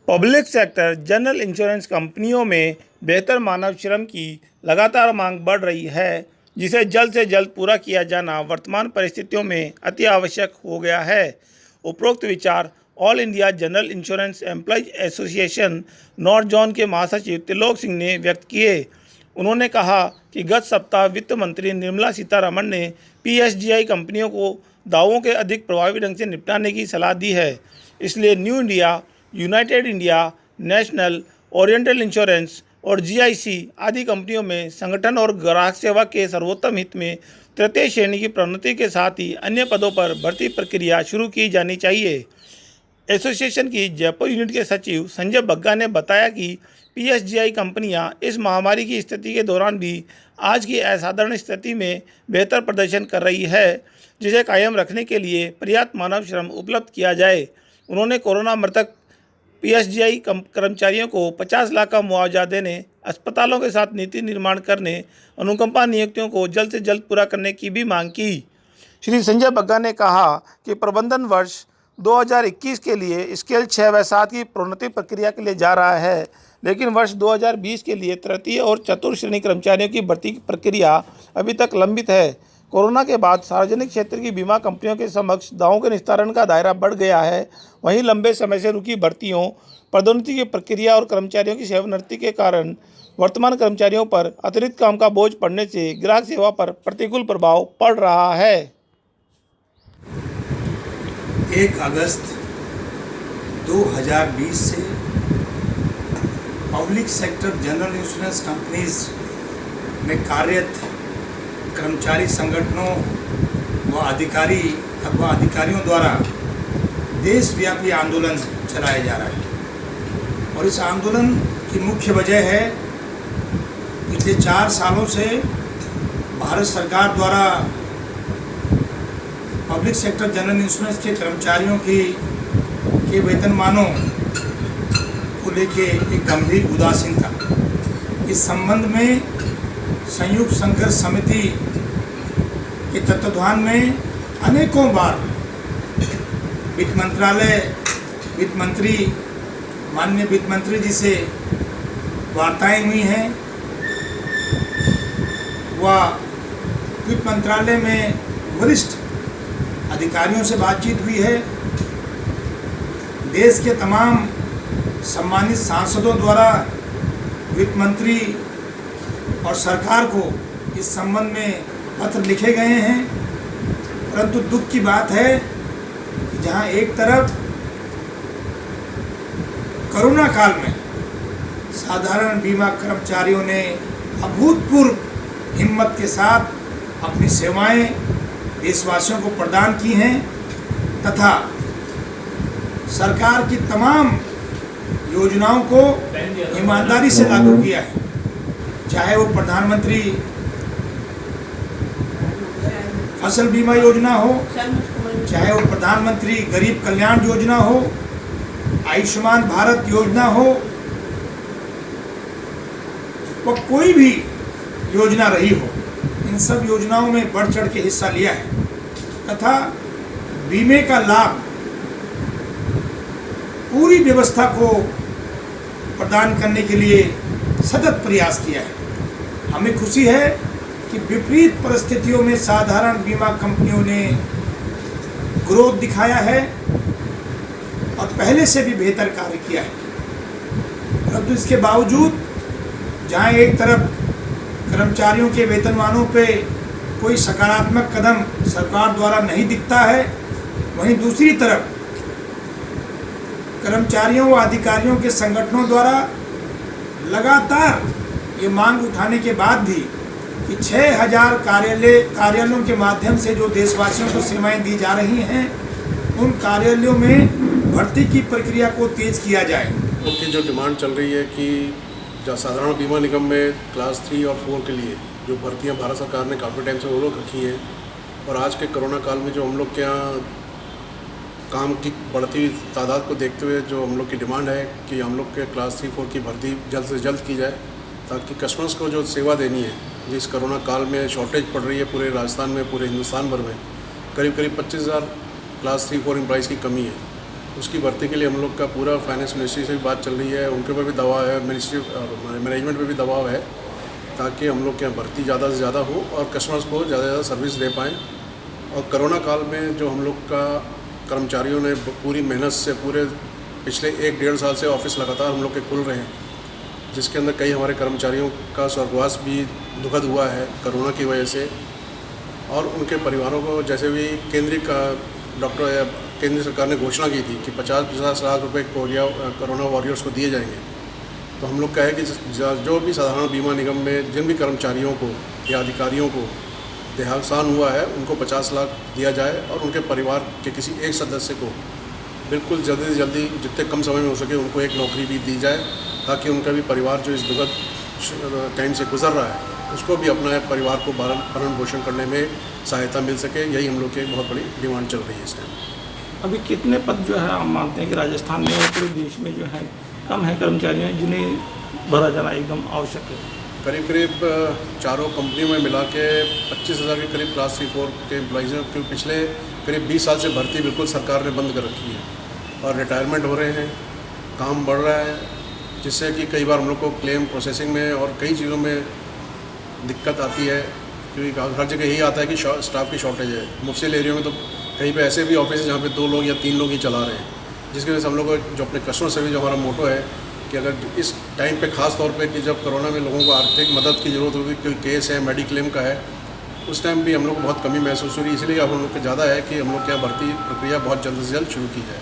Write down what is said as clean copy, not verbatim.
Public sector general insurance कंपनियों में बेहतर मानव श्रम की लगातार मांग बढ़ रही है, जिसे जल्द से जल्द पूरा किया जाना वर्तमान परिस्थितियों में अति आवश्यक हो गया है। उपरोक्त विचार all India general insurance employees association north zone के महासचिव त्रिलोक सिंह ने व्यक्त किए। उन्होंने कहा कि गत सप्ताह वित्त मंत्री निर्मला सीतारमण ने पीएसजीआई कंपनियों को दावों के अधिक प्रभावी ढंग से निपटाने की सलाह दी है। इसलिए new India, United India, national, oriental insurance और जीआईसी आदि कंपनियों में संगठन और ग्राहक सेवा के सर्वोत्तम हित में तृतीय श्रेणी की प्रोन्नति के साथ ही अन्य पदों पर भर्ती प्रक्रिया शुरू की जानी चाहिए। एसोसिएशन की जयपुर यूनिट के सचिव संजय बग्गा ने बताया कि पीएसजीआई कंपनियां इस महामारी की स्थिति के दौरान भी आज की असाधारण स्थिति में बेहतर प्रदर्शन कर रही है, जिसे कायम रखने के लिए पर्याप्त मानव श्रम उपलब्ध किया जाए। उन्होंने कोरोना मृतक पीएसजीआई कर्मचारियों को 50 लाख का मुआवजा देने, अस्पतालों के साथ नीति निर्माण करने, अनुकंपा नियुक्तियों को जल्द से जल्द पूरा करने की भी मांग की। श्री संजय बग्गा ने कहा कि प्रबंधन वर्ष 2021 के लिए स्केल 6 व 7 की प्रोन्नति प्रक्रिया के लिए जा रहा है, लेकिन वर्ष 2020 के लिए तृतीय और चतुर्थ श्रेणी कर्मचारियों की भर्ती की प्रक्रिया अभी तक लंबित है। कोरोना के बाद सार्वजनिक क्षेत्र की बीमा कंपनियों के समक्ष दावों के निस्तारण का दायरा बढ़ गया है। वहीं लंबे समय से रुकी भर्तियों, पदोन्नति की प्रक्रिया और कर्मचारियों की सेवानिवृत्ति के कारण वर्तमान कर्मचारियों पर अतिरिक्त काम का बोझ पड़ने से ग्राहक सेवा पर प्रतिकूल प्रभाव पड़ रहा है। 1 अगस्त 2020 से public sector general insurance companies में कार्यरत कर्मचारी संगठनों व अधिकारियों द्वारा देशव्यापी आंदोलन चलाया जा रहा है। और इस आंदोलन की मुख्य वजह है पिछले 4 सालों से भारत सरकार द्वारा पब्लिक सेक्टर जनरल इंश्योरेंस के कर्मचारियों के वेतनमानों को लेके एक गंभीर उदासीनता। इस संबंध में संयुक्त संघर्ष समिति के तत्वाधान में अनेकों बार माननीय वित्त मंत्री जी से वार्ताएं हुई हैं व वित्त मंत्रालय में वरिष्ठ अधिकारियों से बातचीत हुई है। देश के तमाम सम्मानित सांसदों द्वारा वित्त मंत्री और सरकार को इस संबंध में पत्र लिखे गए हैं, परंतु दुख की बात है कि जहां एक तरफ कोरोना काल में साधारण बीमा कर्मचारियों ने अभूतपूर्व हिम्मत के साथ अपनी सेवाएं देशवासियों को प्रदान की हैं तथा सरकार की तमाम योजनाओं को ईमानदारी से लागू किया है, चाहे वो प्रधानमंत्री फसल बीमा योजना हो, चाहे वो प्रधानमंत्री गरीब कल्याण योजना हो, आयुष्मान भारत योजना हो, वो कोई भी योजना रही हो, इन सब योजनाओं में बढ़ चढ़ के हिस्सा लिया है तथा बीमे का लाभ पूरी व्यवस्था को प्रदान करने के लिए सतत प्रयास किया है। हमें खुशी है कि विपरीत परिस्थितियों में साधारण बीमा कंपनियों ने ग्रोथ दिखाया है और पहले से भी बेहतर कार्य किया है, परंतु इसके बावजूद जहां एक तरफ कर्मचारियों के वेतनमानों पे कोई सकारात्मक कदम सरकार द्वारा नहीं दिखता है, वहीं दूसरी तरफ कर्मचारियों व अधिकारियों के संगठनों द्वारा लगातार ये मांग उठाने के बाद भी कि 6000 कार्यालयों के माध्यम से जो देशवासियों को सेवाएं दी जा रही हैं, उन कार्यालयों में भर्ती की प्रक्रिया को तेज किया जाए। उनकी जो डिमांड चल रही है कि जो साधारण बीमा निगम में क्लास 3 और 4 के लिए जो भर्तियां भारत सरकार ने काफ़ी टाइम से रोक रखी हैं, और आज के कोरोना काल में जो हम लोग के यहाँ काम की बढ़ती तादाद को देखते हुए जो हम लोग की डिमांड है कि हम लोग के क्लास 3, 4 की भर्ती जल्द से जल्द की जाए, ताकि कस्टमर्स को जो सेवा देनी है, जिस कोरोना काल में शॉर्टेज पड़ रही है पूरे राजस्थान में, पूरे हिंदुस्तान भर में करीब 25,000 क्लास 3, 4 एम्प्लॉइज़ की कमी है। उसकी भर्ती के लिए हम लोग का पूरा फाइनेंस मिनिस्ट्री से भी बात चल रही है, उनके ऊपर भी दबाव है, मिनिस्ट्री मैनेजमेंट पे भी दबाव है, ताकि हम लोग के यहाँ भर्ती ज़्यादा से ज़्यादा हो और कस्टमर्स को ज़्यादा से ज़्यादा सर्विस दे पाएँ। और कोरोना काल में जो हम लोग का कर्मचारियों ने पूरी मेहनत से पूरे पिछले 1-1.5 साल से ऑफिस लगातार हम लोग के खुल रहे हैं, जिसके अंदर कई हमारे कर्मचारियों का स्वर्गवास भी दुखद हुआ है कोरोना की वजह से, और उनके परिवारों को जैसे भी केंद्र सरकार ने घोषणा की थी कि 50 लाख रुपए कोरोना वॉरियर्स को दिए जाएंगे। तो हम लोग का है कि जो भी साधारण बीमा निगम में जिन भी कर्मचारियों को या अधिकारियों को देहावसान हुआ है, उनको 50 लाख दिया जाए और उनके परिवार के किसी एक सदस्य को बिल्कुल जल्दी से जल्दी जितने कम समय में हो सके उनको एक नौकरी भी दी जाए, ताकि उनका भी परिवार जो इस दुखद टाइम से गुजर रहा है उसको भी अपना परिवार को भरण पोषण करने में सहायता मिल सके। यही हम लोग की एक बहुत बड़ी डिमांड चल रही है इस टाइम। अभी कितने पद जो है आप मानते हैं कि राजस्थान में और पूरे देश में जो है कम है कर्मचारी हैं जिन्हें भरा जाना एकदम आवश्यक है? करीब चारों कंपनियों में मिला के 25,000 के करीब क्लास 3-4 के एम्प्लॉइज़ हैं, क्योंकि पिछले करीब 20 साल से भर्ती बिल्कुल सरकार ने बंद कर रखी है और रिटायरमेंट हो रहे हैं, काम बढ़ रहा है, जिससे कि कई बार हम लोग को क्लेम प्रोसेसिंग में और कई चीज़ों में दिक्कत आती है, क्योंकि हर जगह यही आता है कि स्टाफ की शॉर्टेज है। मुफसिल एरिया में तो कहीं पे ऐसे भी ऑफिस हैं जहाँ पे 2 लोग या 3 लोग ही चला रहे हैं, जिसकी वजह से हम लोग को जो अपने कस्टमर सर्विस जो हमारा मोटो है कि अगर इस टाइम पे ख़ास तौर पे कि जब कोरोना में लोगों को आर्थिक मदद की ज़रूरत होगी, कोई केस है, मेडिक्लेम का है, उस टाइम भी हम लोग को बहुत कमी महसूस हो रही है। इसलिए अब हम लोग को ज़्यादा है कि हम लोग क्या भर्ती प्रक्रिया बहुत जल्द से जल्द शुरू की जाए।